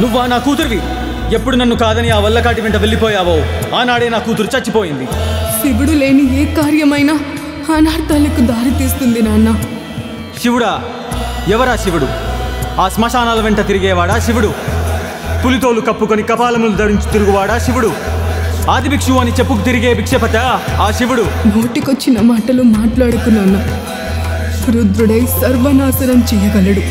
నువ్వా నా కూతురివి? ఎప్పుడు నన్ను కాదని ఆ వల్లకాటి వెంట వెళ్ళిపోయావో ఆనాడే నా కూతురు చచ్చిపోయింది. శివుడు లేని ఏ కార్యమైనా అనార్థాలకు దారి తీస్తుంది నాన్న. శివుడా? ఎవరా శివుడు? ఆ శ్మశానాల వెంట తిరిగేవాడా శివుడు? పులితోలు కప్పుకొని కపాలములు ధరించి తిరుగువాడా శివుడు? ఆది భిక్షువు అని చెప్పుకు తిరిగే భిక్షపత ఆ శివుడు? నోటికొచ్చిన మాటలు మాట్లాడుకున్నాను. రుద్రుడై సర్వనాశనం చేయగలడు.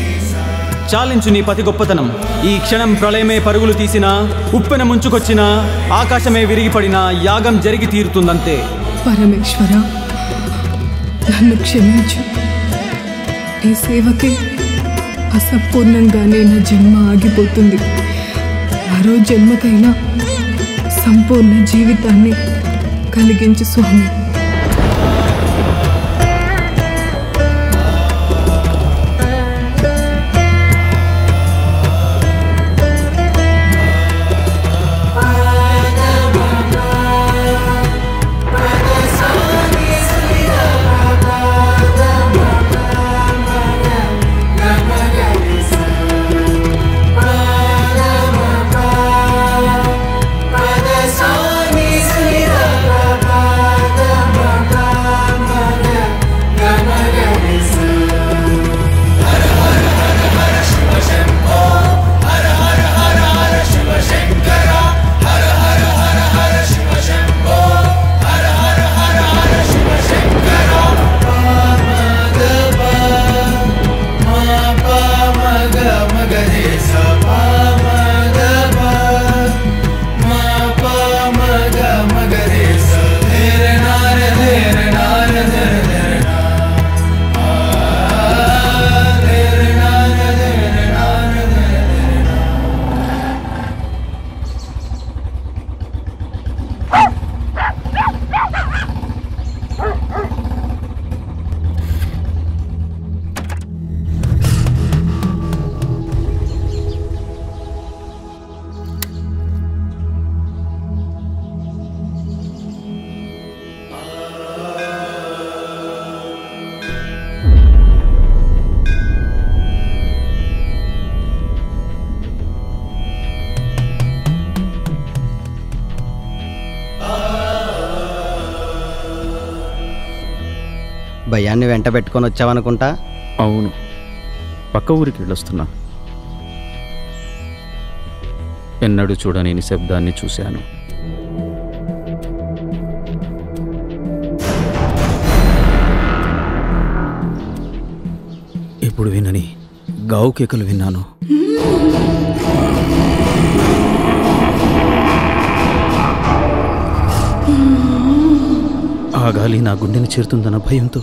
చాలించు నీ పతి గొప్పతనం. ఈ క్షణం ప్రళయమే పరుగులు తీసినా, ఉప్పెన ముంచుకొచ్చినా, ఆకాశమే విరిగిపడినా యాగం జరిగి తీరుతుందంతే. పరమేశ్వర, నన్ను క్షమించు. ఈ సేవకి అసంపూర్ణంగానే నా జన్మ ఆగిపోతుంది. మరో జన్మకైనా సంపూర్ణ జీవితాన్ని కలిగించు స్వామి. భయాన్ని వెంట పెట్టుకొని వచ్చావనుకుంటా. అవును, పక్క ఊరికి వెళ్ళొస్తున్నా. ఎన్నడూ చూడని నిశ్శబ్దాన్ని చూశాను. ఇప్పుడు వినని గావు కేకలు విన్నాను. ఆ గాలి నా గుండెని చేరుతుందన్న భయంతో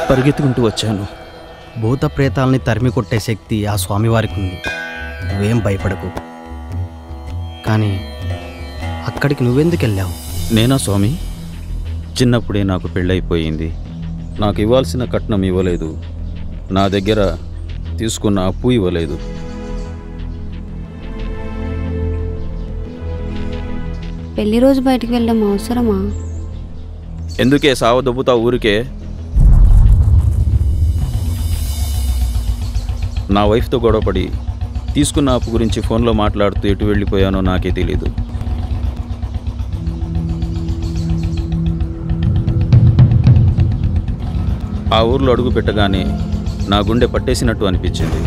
పరిగెత్తుకుంటూ వచ్చాను. భూత ప్రేతాలని తరిమి కొట్టే శక్తి ఆ స్వామివారికి ఉంది. నువ్వేం భయపడకు. కానీ అక్కడికి నువ్వెందుకు వెళ్ళావు? నేనా స్వామి? చిన్నప్పుడే నాకు పెళ్ళైపోయింది. నాకు ఇవ్వాల్సిన కట్నం ఇవ్వలేదు. నా దగ్గర తీసుకున్న అప్పు ఇవ్వలేదు. పెళ్లి రోజు బయటికి వెళ్ళడం అవసరమా? ఎందుకే సావదొబ్బుతా ఊరికే? నా వైఫ్తో గొడవపడి తీసుకున్న అప్పు గురించి ఫోన్లో మాట్లాడుతూ ఎటు వెళ్ళిపోయానో నాకే తెలీదు. ఆ ఊర్లో అడుగు పెట్టగానే నా గుండె పట్టేసినట్టు అనిపించింది.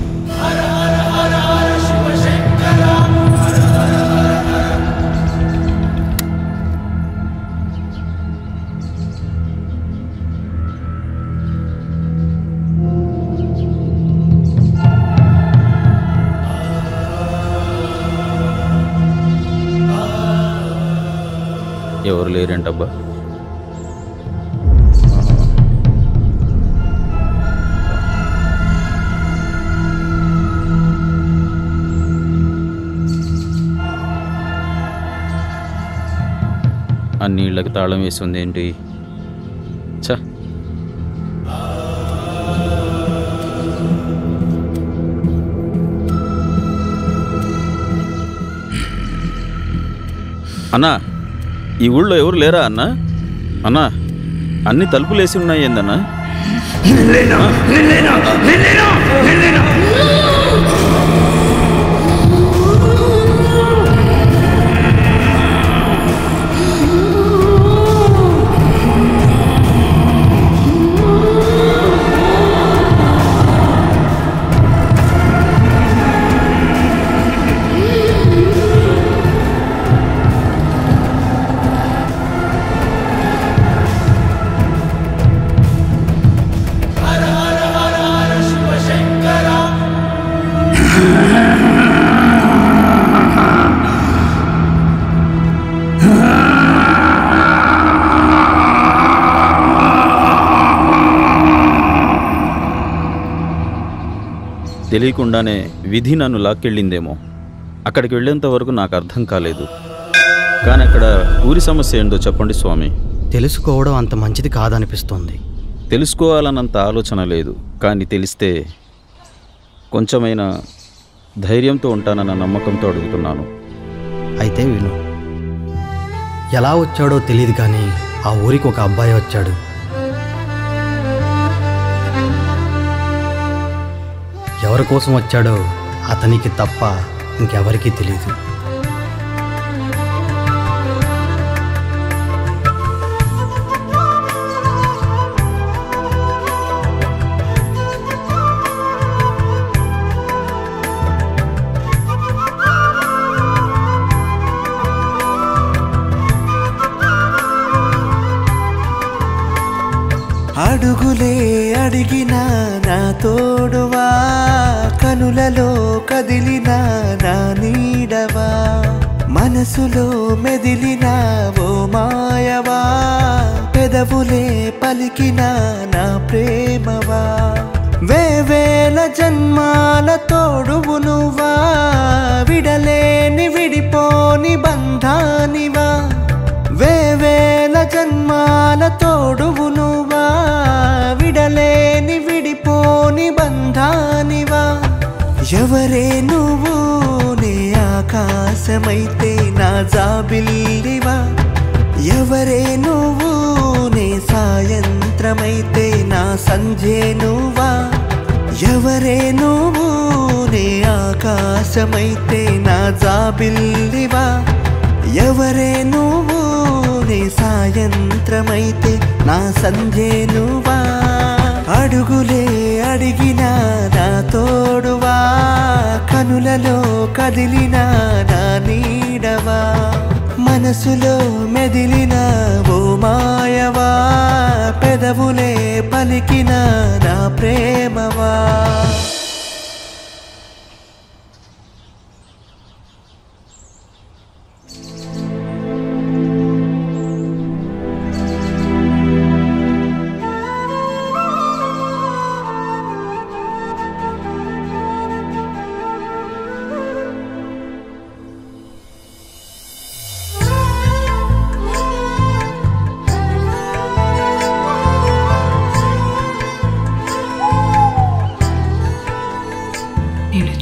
ఎవరు లేరేంటబ్బా? అన్ని ఇళ్ళకి తాళం వేస్తుంది ఏంటి? చ అన్నా, ఈ ఊళ్ళో ఎవరు లేరా అన్నా? అన్నా, అన్ని తలుపులేసి ఉన్నాయి ఏందన్నా? తెలియకుండానే విధి నన్ను లాక్కెళ్ళిందేమో. అక్కడికి వెళ్ళేంత వరకు నాకు అర్థం కాలేదు. కానీ అక్కడ ఊరి సమస్య ఏందో చెప్పండి స్వామి. తెలుసుకోవడం అంత మంచిది కాదనిపిస్తోంది. తెలుసుకోవాలన్నంత ఆలోచన లేదు, కానీ తెలిస్తే కొంచెమైనా ధైర్యంతో ఉంటానన్న నమ్మకంతో అడుగుతున్నాను. అయితే విను. ఎలా వచ్చాడో తెలియదు, కానీ ఆ ఊరికి ఒక అబ్బాయి వచ్చాడు. ఎవరి కోసం వచ్చాడో అతనికి తప్ప ఇంకెవరికీ తెలియదు. అడుగులే అడిగినా నా తోడువా, కనులలో కదిలిన నా నీడవా, మనసులో మెదిలిన ఓ మాయవా, పెదవులే పలికిన నా ప్రేమవా, వేవేల జన్మాల తోడువు నువ్వా, విడలేని విడిపోని బంధానివా, వేవేల జన్మాల తోడువు నువ్వా, విడలేని విడిపోని బంధానివా, ఎవరే నువ్వు నే ఆకాశమైతే నా జాబిల్లివా, ఎవరే నువ్వు నే సాయంత్రమైతే నా సంధ్యేనువా, ఎవరే నువ్వు నే ఆకాశమైతే నా జాబిల్లివా, ఎవరే నువ్వు నే సాయంత్రమైతే నా సంధ్యేనువా, అడుగులే అడిగినా నా తోడువా, కనులలో కదిలిన నా నీడవా, మనసులో మెదిలిన ఓ మాయవా, పెదవులే పలికిన నా ప్రేమవా.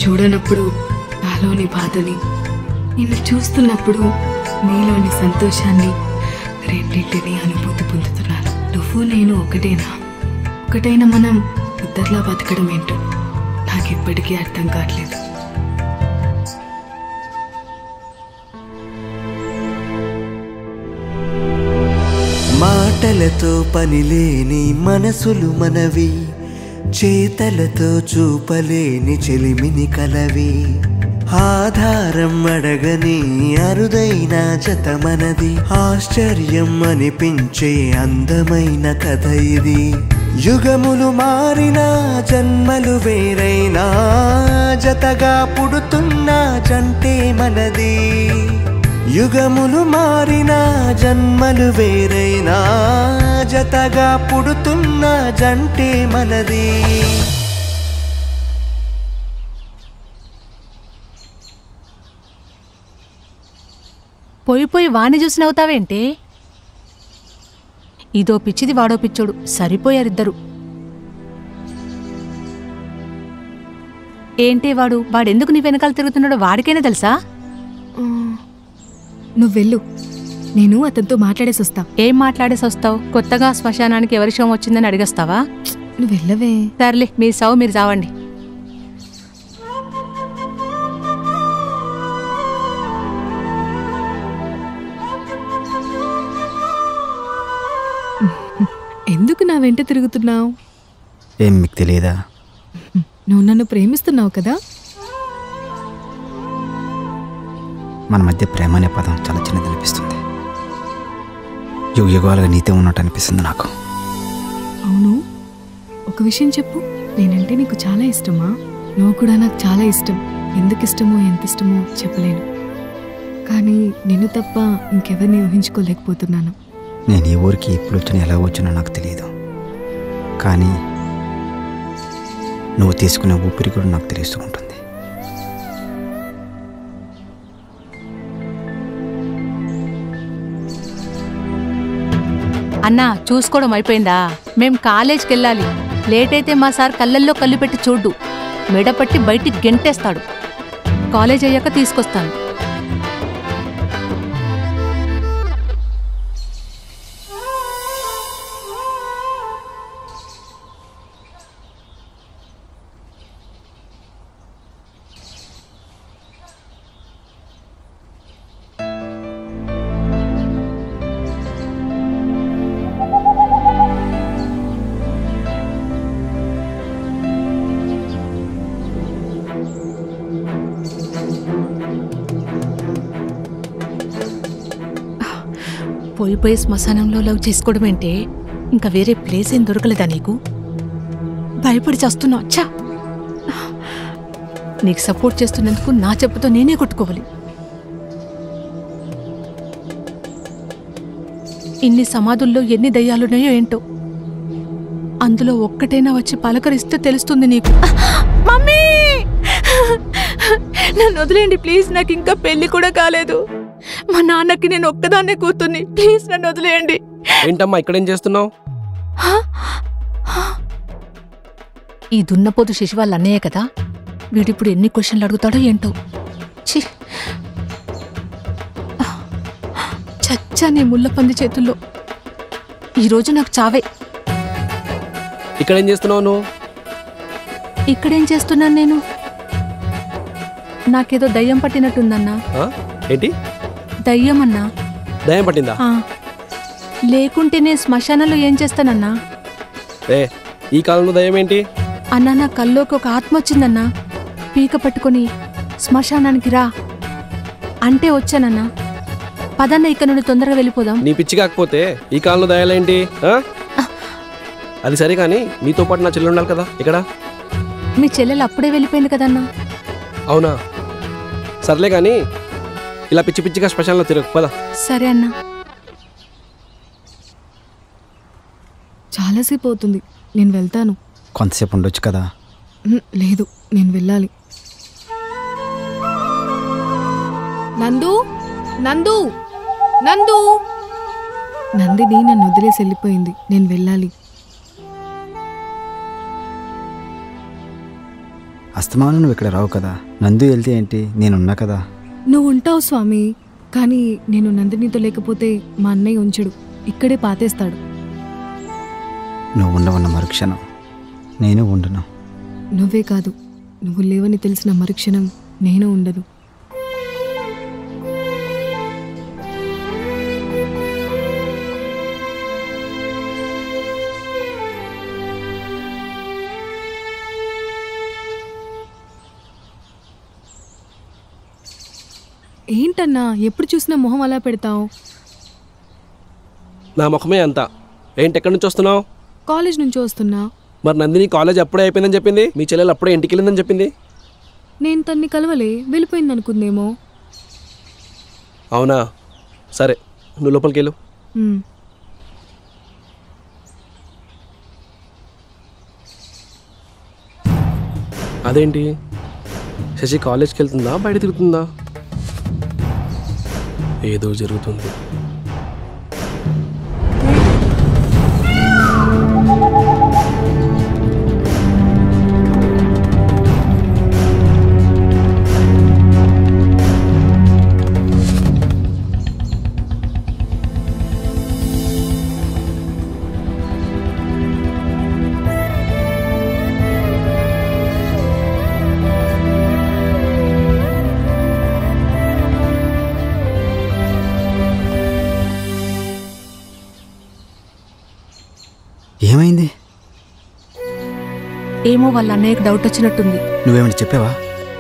చూడనప్పుడు నాలోని బాధని, నిన్ను చూస్తున్నప్పుడు నీలోని సంతోషాన్ని, రెండింటినీ అనుభూతి పొందుతున్నాను. నువ్వు నేను ఒకటైన మనం ఇద్దరిలా బతకడం ఏంటో నాకు ఇప్పటికీ అర్థం కావట్లేదు. మాటలతో పనిలేని మనసులు మనవి, చేతలతో చూపలేని చెలిమిని కలవి, ఆధారం అడగని అరుదైన జత మనది, ఆశ్చర్యం అనిపించే అందమైన కథ ఇది, యుగములు మారిన జన్మలు వేరైనా జతగా పుడుతున్న జంటే మనది, యుగములు మారిన జన్మలు వేరైనా జతగా పుడుతున్న జంటే మనది. పోయి వాణ్ణి చూసి నవ్వుతావేంటి? ఇదో పిచ్చిది వాడో పిచ్చోడు, సరిపోయారిద్దరు. ఏంటి వాడెందుకు నీ వెనకాల తిరుగుతున్నాడో వాడికైనా తెలుసా? నువ్వు వెళ్ళు, నేను అతనితో మాట్లాడేసి వస్తా. ఏం మాట్లాడేసి వస్తావు? కొత్తగా శ్మశానానికి ఎవరి శవం వచ్చిందని అడిగేస్తావా? నువ్వు వెళ్ళవే. సర్లే, మీ సావు మీరు చావండి. ఎందుకు నా వెంట తిరుగుతున్నావు? ఏం మీకు తెలియదా? నువ్వు నన్ను ప్రేమిస్తున్నావు కదా. మన మధ్య ప్రేమ అనే పదం చాలా చిన్నది అనిపిస్తుంది. యుగాలుగా నీతే ఉన్నట్టు అనిపిస్తుంది నాకు. అవును, ఒక విషయం చెప్పు. నేనంటే నీకు చాలా ఇష్టమా? నువ్వు కూడా నాకు చాలా ఇష్టం. ఎందుకు ఇష్టమో ఎంత ఇష్టమో చెప్పలేను, కానీ నిన్ను తప్ప ఇంకెవరిని ఊహించుకోలేకపోతున్నాను. నేను ఈ ఊరికి ఎప్పుడు వచ్చినా ఎలా వచ్చినా నాకు తెలియదు, కానీ నువ్వు తీసుకునే ఊపిరి కూడా నాకు తెలుస్తూ ఉంటుంది. అన్నా చూసుకోవడం అయిపోయిందా? మేం కాలేజ్కి వెళ్ళాలి. లేట్ అయితే మా సార్ కళ్ళల్లో కళ్ళు పెట్టి చూడ్డు, మెడపట్టి బయటికి గెంటేస్తాడు. కాలేజ్ అయ్యాక తీసుకొస్తాను. పోయి శ్మశానంలో లవ్ చేసుకోవడం అంటే ఇంకా వేరే ప్లేస్ ఏం దొరకలేదా నీకు? భయపడి చేస్తున్నావు. అచ్చా, నీకు సపోర్ట్ చేస్తున్నందుకు నా చెప్పుతో నేనే కొట్టుకోవాలి. ఇన్ని సమాధుల్లో ఎన్ని దయ్యాలున్నాయో ఏంటో, అందులో ఒక్కటైనా వచ్చి పలకరిస్తే తెలుస్తుంది నీకు. మమ్మీ, నన్ను వదిలేయండి ప్లీజ్. నాకు ఇంకా పెళ్లి కూడా కాలేదు. మా నాన్నకి నేను ఒక్కదాన్నే కూతుర్ని. ప్లీజ్ నన్ను వదిలేయండి. ఏంటమ్మా ఇక్కడేం చేస్తున్నావు? ఈ దున్నపోతు శశి వాళ్ళ అన్నయ్య కదా, వీడిప్పుడు ఎన్ని క్వశ్చన్లు అడుగుతాడో ఏంటో. ఛీ, చచ్చా నీ ముళ్ళపంది చేతుల్లో. ఈరోజు నాకు చావే. ఇక్కడేం చేస్తున్నావు నువ్వు? ఇక్కడేం చేస్తున్నాను నేను? నాకేదో దయ్యం పట్టినట్టుందన్నా. ఏంటి దయ్యం అన్నా? దయ్యం పట్టిందా? లేకుంటే నేను శ్మశానంలో ఏం చేస్తానన్నా? ఈ కాలంలో దయ్యం ఏంటి అన్నా? నా కల్లోకి ఒక ఆత్మ వచ్చిందన్నా. పీక పట్టుకొని శ్మశానానికి రా అంటే వచ్చానన్నా. పదన్న ఇక్కడ నుండి తొందరగా వెళ్ళిపోదాం. నీ పిచ్చి కాకపోతే ఈ కాలంలో దయ్యాలేంటి? అది సరే కానీ నీతో పాటు నా చెల్లెలు ఉండాలి కదా. ఇక్కడ మీ చెల్లెలు అప్పుడే వెళ్ళిపోయింది కదన్నా. అవునా, సర్లే కానీ ఇలా పిచ్చి పిచ్చిగా శ్మశానంలో తిరగకు, పద. సరే అన్నా. చాలాసేపు అవుతుంది, నేను వెళ్తాను. కొంతసేపు ఉండొచ్చు కదా. లేదు, నేను వెళ్ళాలి. నందు, నందు, నందు. నందిని నన్ను వదిలేసి వెళ్ళిపోయింది. నేను వెళ్ళాలి. అస్తమానం నువ్వు ఇక్కడ రావు కదా. నందు వెళ్తే ఏంటి, నేనున్నా కదా. నువ్వు ఉంటావు స్వామి, కానీ నేను నందినితో లేకపోతే మా అన్నయ్య ఉంచడు, ఇక్కడే పాతేస్తాడు. నువ్వు ఉండవన్న మరుక్షణం నేను ఉండను. నువ్వే కాదు, నువ్వు లేవని తెలిసిన మరుక్షణం నేను ఉండను. ఏంటన్నా ఎప్పుడు చూసినా మొహం అలా పెడతావు? నా ముఖమే అంత. ఏంటి ఎక్కడి నుంచి వస్తున్నావు? కాలేజ్ నుంచి వస్తున్నా. మరి నందిని కాలేజ్ అప్పుడే అయిపోయిందని చెప్పింది, మీ చెల్లెలు అప్పుడే ఇంటికి వెళ్ళిందని చెప్పింది. నేను తన్ని కలవలే, వెళ్ళిపోయింది అనుకుందేమో. అవునా, సరే నువ్వు లోపలికి వెళ్ళు. అదేంటి, శశి కాలేజ్కి వెళ్తుందా బయట తిరుగుతుందా? ఏదో జరుగుతుంది. ఏమైంది? ఏమో వాళ్ళ అన్నయ్యకు డౌట్ వచ్చినట్టుంది. నువ్వేమైనా చెప్పావా?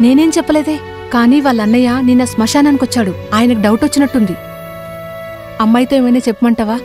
నేనేం చెప్పలేదే, కానీ వాళ్ళ అన్నయ్య నిన్న శ్మశానానికి వచ్చాడు. ఆయనకు డౌట్ వచ్చినట్టుంది. అమ్మాయితో ఏమైనా చెప్పమంటావా?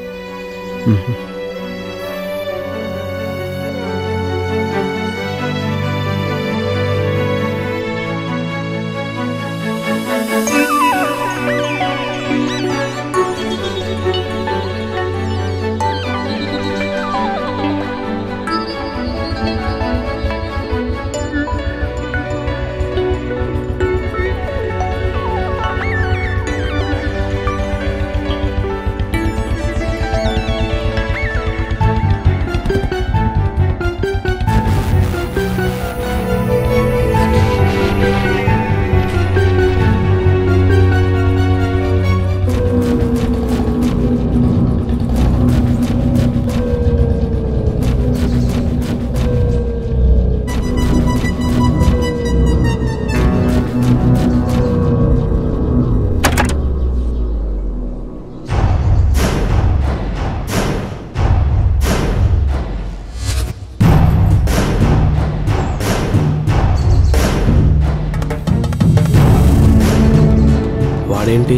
వాడేంటి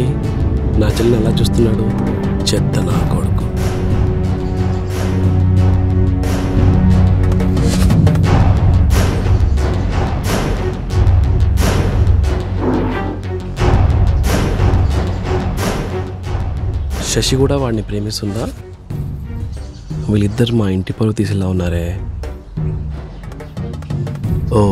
నా చెల్లిని అలా చూస్తున్నాడు? చెత్త నా కొడుకు. శశి కూడా వాడిని ప్రేమిస్తుందా? వీళ్ళిద్దరు మా ఇంటి పరువు తీసేలా ఉన్నారే. ఓ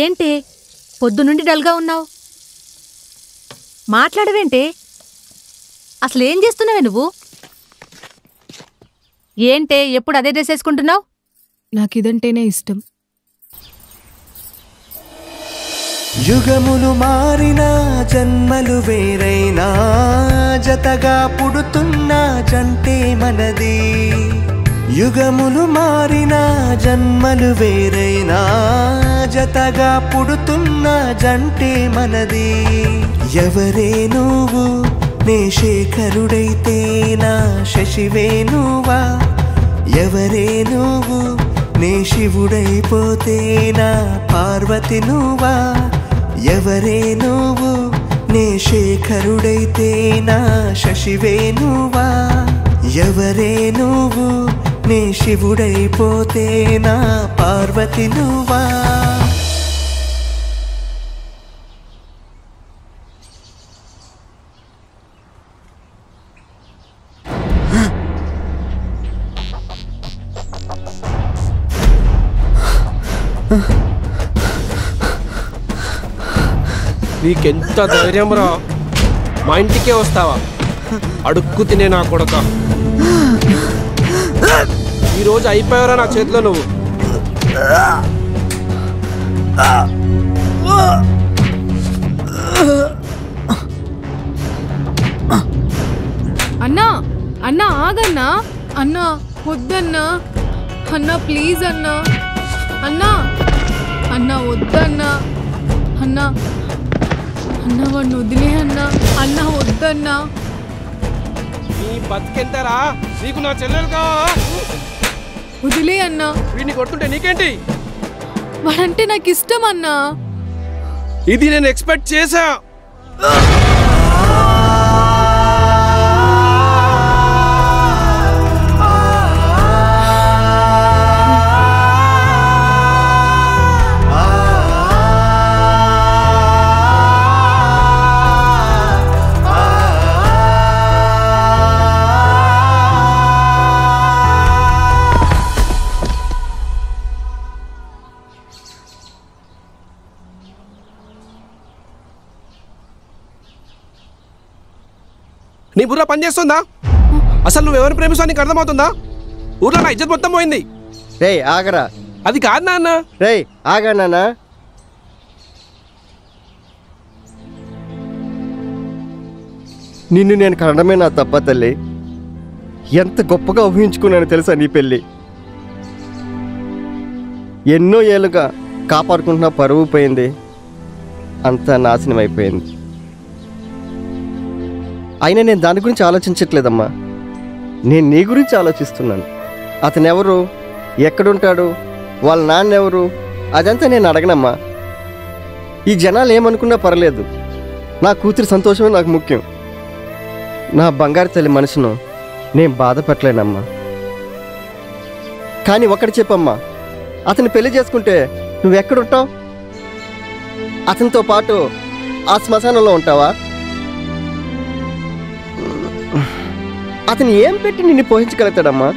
ఏంటే పొద్దునుండి డల్గా ఉన్నావు? మాట్లాడవేంటే? అసలేం చేస్తున్నావే నువ్వు? ఏంటే ఎప్పుడు అదే డ్రెస్ వేసుకుంటున్నావు? నాకిదంటేనే ఇష్టం. యుగములు మారినా జన్మలు వేరైనా జతగా పుడుతున్న జంటే మనది. యుగములు మారినా జన్మలు వేరైనా జతగా పుడుతున్న జంటే మనది. ఎవరే నువ్వు? నే శేఖరుడైతే నా శశివే నువ్వా? ఎవరే నువ్వు? నే శివుడైపోతే నా పార్వతి నువ్వా? ఎవరే నువ్వు? నే శేఖరుడైతే నా శశివే నువ్వా? ఎవరే నువ్వు? నే శివుడైపోతే నా పార్వతి నువ్వా? నీకెంత ధైర్యం రా? మా ఇంటికే వస్తావా? అడుక్కు తినే నా కొడక. ఈరోజు అయిపోయారా నా చేతిలో నువ్వు? అన్నా అన్నా ఆగన్నా. అన్నా వద్దన్నా. అన్నా ప్లీజ్ అన్నా. అన్నా అన్నా వద్దన్నా. అన్నా అన్నా వాడిని వదిలే అన్నా. అన్నా వద్దన్నా. నీ బతికెంతరా? నీకు నా చెల్లెలుగా వదిలే అన్నా. వీడిని కొడుతుంటే నీకేంటి? వాడంటే నాకు ఇష్టం అన్నా. ఇది నేను ఎక్స్పెక్ట్ చేశా. నీ బుర్ర పని చేస్తుందా? అసలు నువ్వు ఎవరిని ప్రేమిస్తావు నీకు అర్థమవుతుందా? ఊర్లో నా ఇజ్జత్ మొత్తం పోయింది. రేయ్ ఆగరా. అది కాదు నాన్న. రేయ్ ఆగా నాన్న. నిన్ను నేను కనడమే నా తప్ప తల్లి. ఎంత గొప్పగా ఊహించుకున్నాను తెలుసా నీ పెళ్ళి. ఎన్నో ఏళ్ళుగా కాపాడుకుంటున్న పరువు పోయింది. అంతా నాశనం అయిపోయింది. అయినా నేను దాని గురించి ఆలోచించట్లేదమ్మా. నేను నీ గురించి ఆలోచిస్తున్నాను. అతను ఎవరు, ఎక్కడుంటాడు, వాళ్ళ నాన్న ఎవరు, అదంతా నేను అడగనమ్మా. ఈ జనాలు ఏమనుకున్నా పర్లేదు. నా కూతురి సంతోషమే నాకు ముఖ్యం. నా బంగారు తల్లి మనసును నేను బాధ పెట్టలేనమ్మా. కానీ ఒకటి చెప్పమ్మా, అతను పెళ్లి చేసుకుంటే నువ్వెక్కడుంటావు? అతనితో పాటు ఆ శ్మశానంలో ఉంటావా? అతను ఏం పెట్టి నిన్ను పోషించగలుగుతాడమ్మా?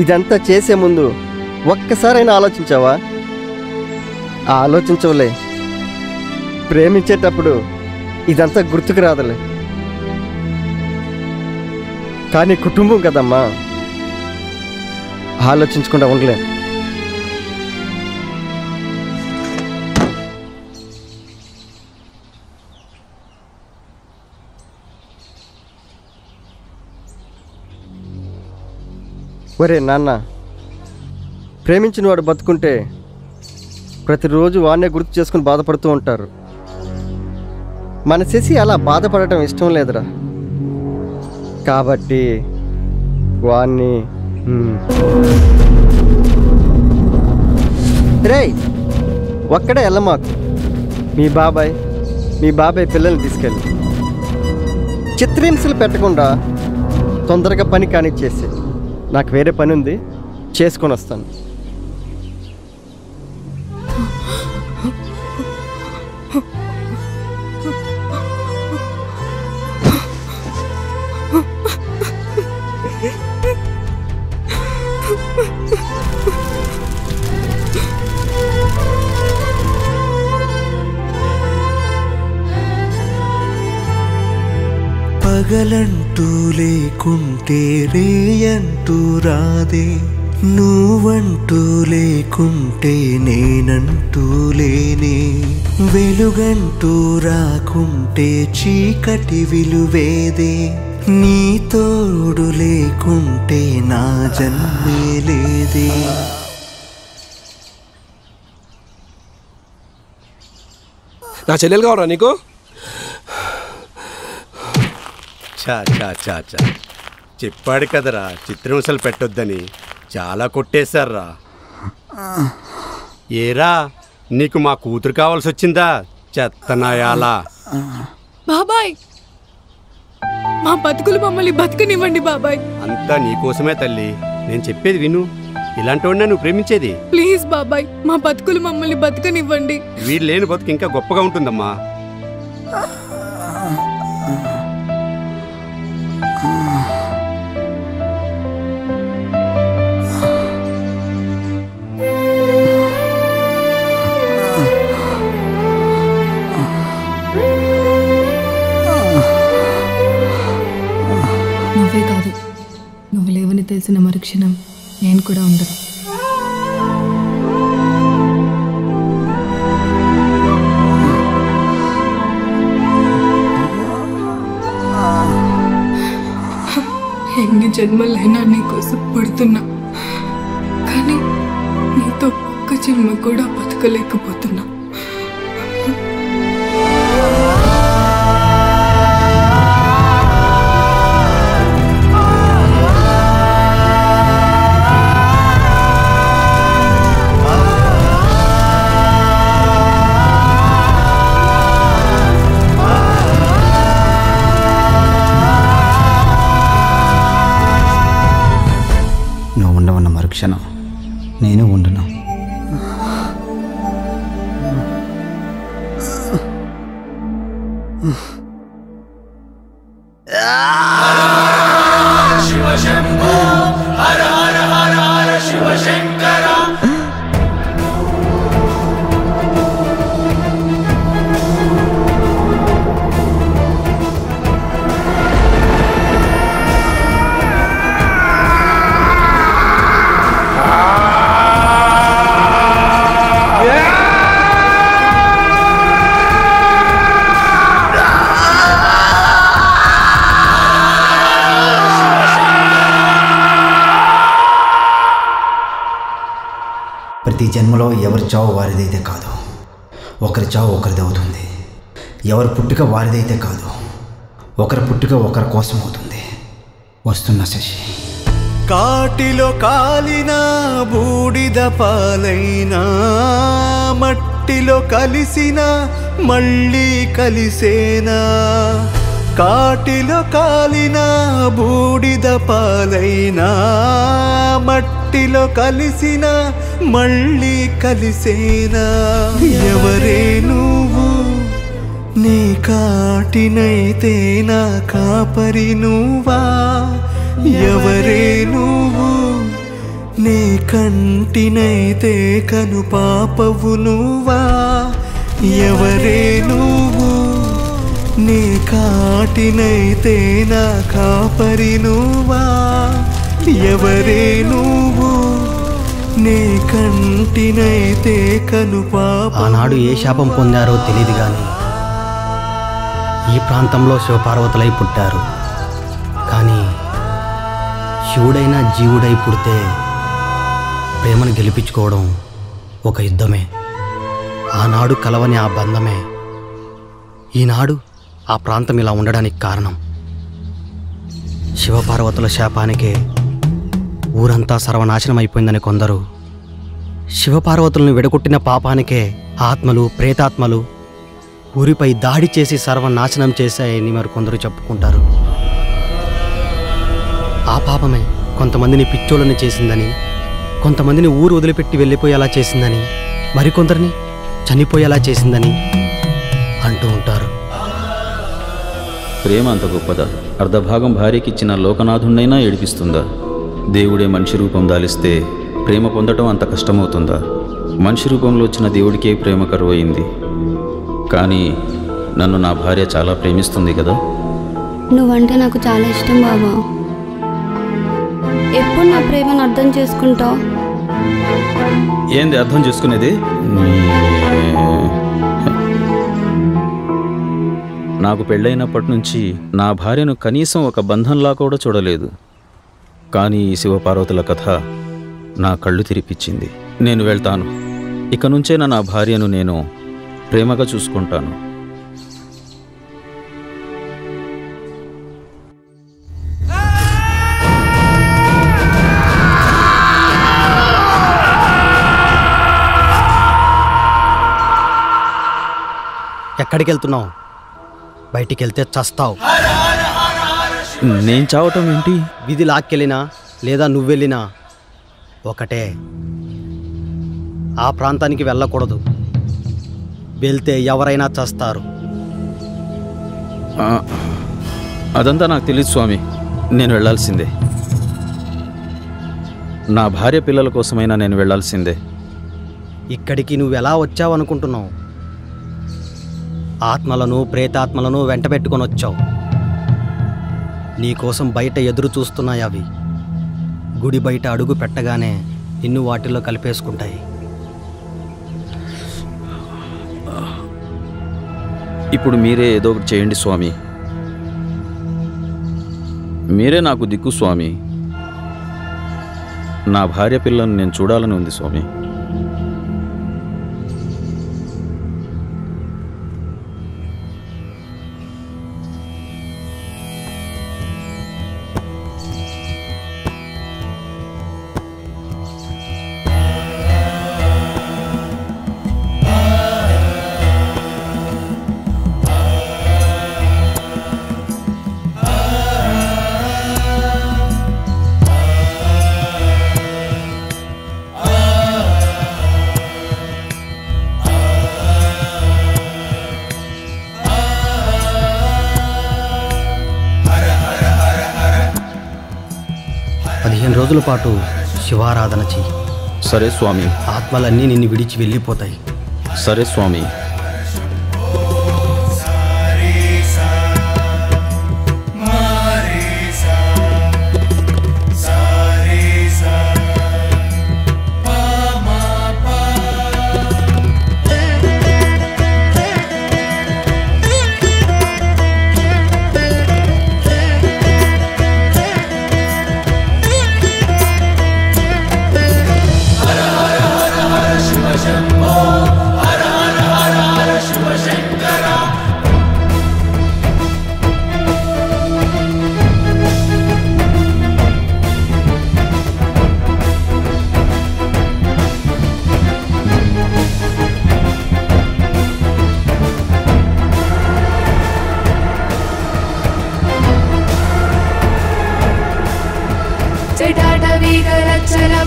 ఇదంతా చేసే ముందు ఒక్కసారైనా ఆలోచించావా? ఆలోచించవులే. ప్రేమించేటప్పుడు ఇదంతా గుర్తుకు రాదులే. కానీ కుటుంబం కదమ్మా, ఆలోచించకుండా ఉండలే. ఒరే నాన్న, ప్రేమించిన వాడు బతుకుంటే ప్రతిరోజు వాడినే గుర్తు చేసుకుని బాధపడుతూ ఉంటారు. మన శశి అలా బాధపడటం ఇష్టం లేదురా. కాబట్టి వాణ్ణి రేయ్ ఒక్కడే వెళ్ళమాకు. మీ బాబాయ్ పిల్లల్ని తీసుకెళ్ళి చిత్రహింసలు పెట్టకుండా తొందరగా పని కానిచ్చేసి. నాకు వేరే పని ఉంది, చేసుకొని వస్తాను. పగలంటూ లేకుంటే రేయంటూ రాదే, నువ్వంటూ లేకుంటే నేనంటూ లేనే, వెలుగంటూ రాకుంటే చీకటి విలువేదే, నీ తోడు లేకుంటే నా జన్మే లేదే. నా చెల్లెలు కావరా నీకు? చా చా చా చా చెప్పాడు కదరా చిత్రహింసలు పెట్టొద్దని. చాలా కొట్టేశారా. ఏరా నీకు మా కూతురు కావాల్సి వచ్చిందా? చెత్తనాయాలా. బాబాయ్ మా బతుకులు మమ్మల్ని బతుకునివ్వండి బాబాయ్. అంతా నీకోసమే తల్లి. నేను చెప్పేది విను. ఇలాంటి వాడిని నువ్వు ప్రేమించేది. ప్లీజ్ బాబాయ్ మా బతుకులు మమ్మల్ని బతుకనివ్వండి. వీడు లేని బతుకు ఇంకా గొప్పగా ఉంటుందమ్మా. నువ్వే కాదు, నువ్వు లేవని తెలిసిన మరుక్షణం నేను కూడా ఉండను. ఎన్ని జన్మలైనా నీకోసం పడుతున్నా, కానీ నీతో ఒక్క జన్మ కూడా బతకలేకపోతున్నా. నువ్వు ఉండవన్న మరుక్షణం నేను ఉండను. ప్రతి జన్మలో ఎవరి చావు వారిదైతే కాదు, ఒకరి చావు ఒకరిది అవుతుంది. ఎవరి పుట్టుక వారిదైతే కాదు, ఒకరి పుట్టుక ఒకరి కోసం అవుతుంది. వస్తున్న శశి. కాటిలో కాలిన బూడిద పాలైనా, మట్టిలో కలిసిన మళ్ళీ కలిసేనా. కాటిలో కాలిన బూడిద పాలైనా, మట్టిలో కలిసిన మళ్ళీ కలిసేనా. ఎవరే నువ్వు, నీ కాటినైతే నా కాపరి నువ్వా. ఎవరే నువ్వు, నీ కంటినైతే కను పాపవు నువ్వా. ఎవరే నువ్వు, నీ కాటినైతే నా కాపరి నువ్వా. ఎవరే నువ్వు, నీ కంటినైతే కను పాప. ఆనాడు ఏ శాపం పొందారో తెలియదు కానీ ఈ ప్రాంతంలో శివపార్వతులై పుట్టారు. కానీ శివుడైనా జీవుడై పుడితే ప్రేమను గెలిపించుకోవడం ఒక యుద్ధమే. ఆనాడు కలవని ఆ బంధమే ఈనాడు ఆ ప్రాంతం ఇలా ఉండడానికి కారణం. శివపార్వతుల శాపానికే ఊరంతా సర్వనాశనం అయిపోయిందని కొందరు, శివపార్వతులను విడగొట్టిన పాపానికే ఆత్మలు ప్రేతాత్మలు ఊరిపై దాడి చేసి సర్వనాశనం చేశాయని మరికొందరు చెప్పుకుంటారు. ఆ పాపమే కొంతమందిని పిచ్చోళ్ళని చేసిందని, కొంతమందిని ఊరు వదిలిపెట్టి వెళ్ళిపోయేలా చేసిందని, మరికొందరిని చనిపోయేలా చేసిందని అంటూ ఉంటారు. ప్రేమ అంత గొప్పదా? అర్ధభాగం భార్యకిచ్చిన లోకనాథుణ్ణైనా ఏడిపిస్తుందా? దేవుడే మనిషి రూపం దాలిస్తే ప్రేమ పొందటం అంత కష్టమవుతుందా? మనిషి రూపంలో వచ్చిన దేవుడికే ప్రేమ కరువయింది. కానీ నన్ను నా భార్య చాలా ప్రేమిస్తుంది కదా. నువ్వంటే నాకు చాలా ఇష్టం బాబా. ఎప్పుడు నా ప్రేమను అర్థం చేసుకుంటావు? ఏంది అర్థం చేసుకునేది? నాకు పెళ్ళైనప్పటి నుంచి నా భార్యను కనీసం ఒక బంధంలా కూడా చూడలేదు. కానీ ఈ శివపార్వతుల కథ నా కళ్ళు తెరిపించింది. నేను వెళ్తాను. ఇక నుంచైనా నా భార్యను నేను ప్రేమగా చూసుకుంటాను. ఎక్కడికి వెళ్తున్నావు? బయటికి వెళ్తే చస్తావు. నేను చావటం ఏంటి? విధి లాక్కెళ్ళినా లేదా నువ్వెళ్ళినా ఒకటే. ఆ ప్రాంతానికి వెళ్ళకూడదు. వెళ్తే ఎవరైనా చస్తారు. అదంతా నాకు తెలియదు స్వామి. నేను వెళ్ళాల్సిందే. నా భార్య పిల్లల కోసమైనా నేను వెళ్ళాల్సిందే. ఇక్కడికి నువ్వు ఎలా వచ్చావనుకుంటున్నావు? ఆత్మలను ప్రేతాత్మలను వెంట పెట్టుకొని వచ్చావు. నీకోసం బయట ఎదురు చూస్తున్నాయి అవి. గుడి బయట అడుగు పెట్టగానే నిన్ను వాటిల్లో కలిపేసుకుంటాయి. ఇప్పుడు మీరే ఏదో ఒకటి చేయండి స్వామి. మీరే నాకు దిక్కు స్వామి. నా భార్య పిల్లను నేను చూడాలని ఉంది స్వామి. రోజుల పాటు శివారాధన చెయ్యి. సరే స్వామి. ఆత్మలన్నీ నిన్ను విడిచి వెళ్ళిపోతాయి. సరే స్వామి.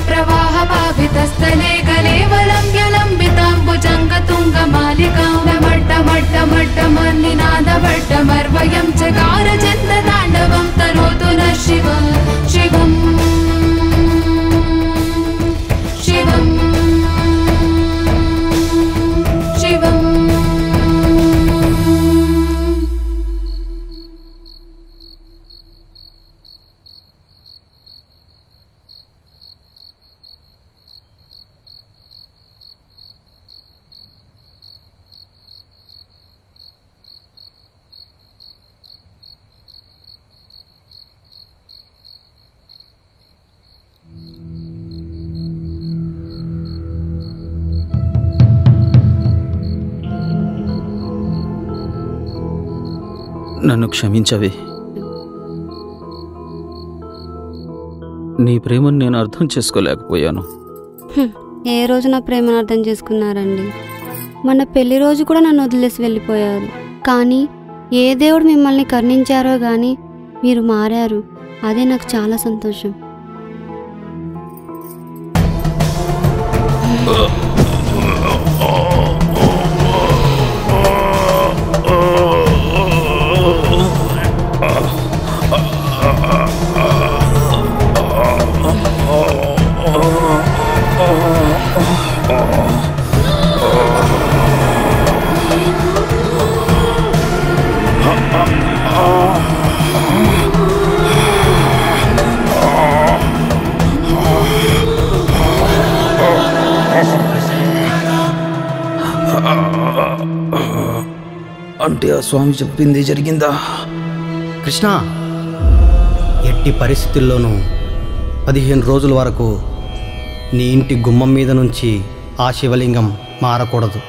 प्रवाहपावितस्थले कलेवलं यलम्बिताम्बुजङ्गतुङ्गमालिकां नमट्टमट्टमट्टमन्निनादभट्टमर्वयं चकार चन्द्रताण्डवं तनोतु न शिव शिवम् शिवम् शिवम् నన్ను క్షమించవే. నీ ప్రేమను నేను అర్థం చేసుకోలేకపోయాను. ఏ రోజు నా ప్రేమను అర్థం చేసుకున్నారండి? మన పెళ్లి రోజు కూడా నన్ను వదిలేసి వెళ్ళిపోయారు. కానీ ఏ దేవుడు మిమ్మల్ని కరుణించారో కానీ మీరు మారారు. అదే నాకు చాలా సంతోషం. అంటే ఆ స్వామి చెప్పింది జరిగిందా? కృష్ణ, ఎట్టి పరిస్థితుల్లోనూ 15 రోజుల వరకు నీ ఇంటి గుమ్మం మీద నుంచి ఆ శివలింగం మారకూడదు.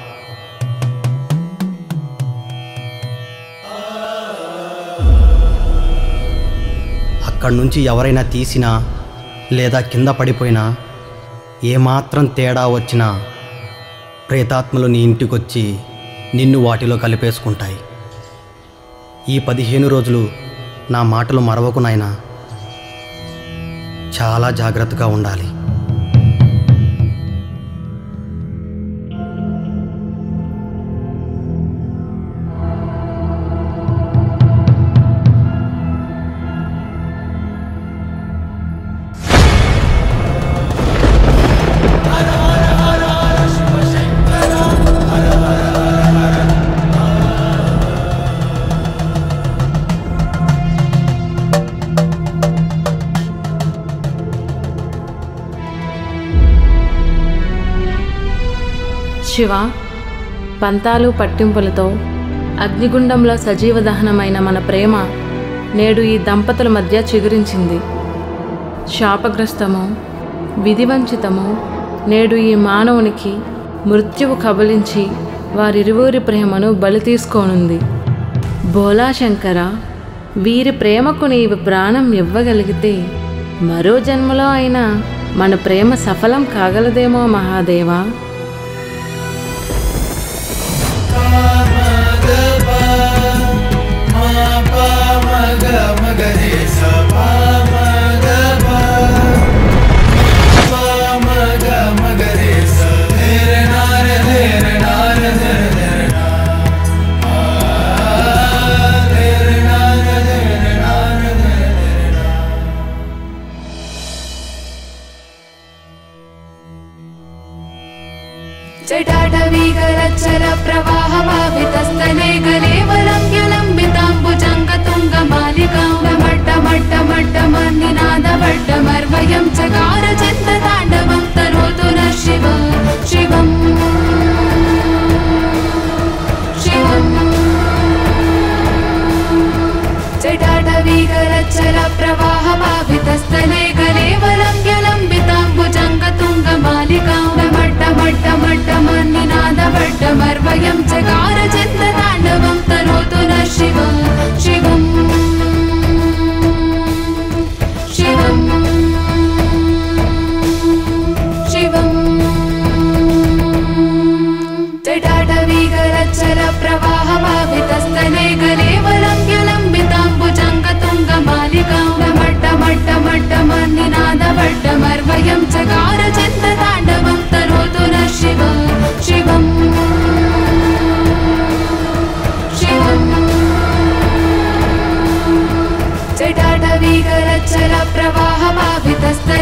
అక్కడి నుంచి ఎవరైనా తీసినా లేదా కింద పడిపోయినా ఏమాత్రం తేడా వచ్చినా ప్రేతాత్మలు నీ ఇంటికొచ్చి నిన్ను వాటిలో కలిపేసుకుంటాయి. ఈ 15 రోజులు నా మాటలు మరవకు నాయనా. చాలా జాగ్రత్తగా ఉండాలి. శివ, పంతాలు పట్టింపులతో అగ్నిగుండంలో సజీవ దహనమైన మన ప్రేమ నేడు ఈ దంపతుల మధ్య చిగురించింది. శాపగ్రస్తము, విధివంచితము నేడు ఈ మానవునికి మృత్యువు కబలించి వారిరువురి ప్రేమను బలి తీసుకోనుంది. భోలాశంకర, వీరి ప్రేమకు నీవు ప్రాణం ఇవ్వగలిగితే మరో జన్మలో అయినా మన ప్రేమ సఫలం కాగలదేమో మహాదేవా. जटाटवीगलच्चल प्रवाहभावितस्तने गलेवलम्ब्यलम्बिताम्बुजङ्गतुङ्गमालिकां मट्टमट्टमट्टमन्निनादवट्टमर्वयं चकार चित्तताण्डवं तनोतु नः शिव शिवम् शिवम् जटाटवीगलच्चल प्रवाहभावितस्तने गलेवलम्ब्यलम्बिताम्बुजङ्गतुङ्गमालिकां मट्टमट्टमट्टमन्निनादवट्टमर्वयं चकार चित्तताण्डवं तनोतु नः शिव शिवम् शिवम् शिवम् जटाटवीगलच्चल प्रवाहभावितस्तने गलेवलम्ब्यलम्बिताम्बुजङ्गतुङ्गमालिकां मट्टमट्टमट्टमन्निनादवट्टमर्वयं चकार चित्तताण्डवं तनोतु नः शिव शिवम् शिवम् जटाटवीगलच्चल प्रवाहभावितस्तने